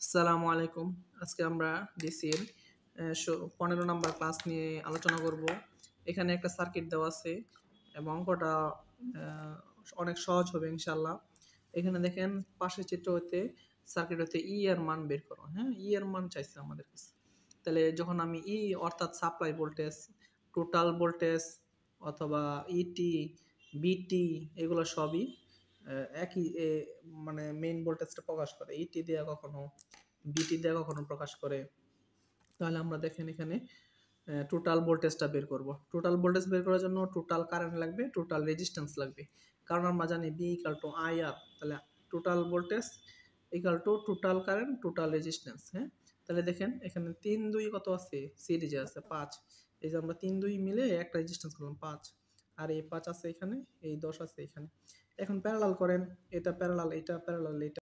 আসসালামু আলাইকুম। আজকে আমরা ডিসির 15 নাম্বার ক্লাস নিয়ে আলোচনা করব। এখানে একটা সার্কিট দেওয়া আছে এবং অঙ্কটা আ অনেক সহজ হবে ইনশাআল্লাহ। এখানে দেখেন পাশের চিত্র হতে সার্কিট হতে E এর মান বের করো। হ্যাঁ? E এর মান চাইছে আমাদের কাছে। তাহলে যখন আমি E অর্থাৎ সাপ্লাই ভোল্টেজ, টোটাল ভোল্টেজ অথবা ইটি, বিটি এগুলো সবই একই মানে মেইন ভোল্টেজটা প্রকাশ করে। ইটি দিয়ে কখনো বিটি দিয়ে কখনো প্রকাশ করে। তাহলে আমরা দেখেন এখানে টোটাল ভোল্টেজটা বের করব। টোটাল ভোল্টেজ বের করার জন্য টোটাল কারেন্ট লাগবে, টোটাল রেজিস্ট্যান্স লাগবে। কারণ আমরা জানি B = IR। তাহলে total voltage total current, total resistance. হ্যাঁ? তাহলে দেখেন এখানে ৩, ২ কত আছে? সিরিজে আছে ৫। এই যে আমরা ৩, ২ মিলে একটা রেজিস্ট্যান্স করলাম ৫। আর এই ৫ আছে এখানে, এই ১০ আছে এখানে। এখন প্যারালাল করেন। এটা প্যারালাল, এটা প্যারালাল, এটা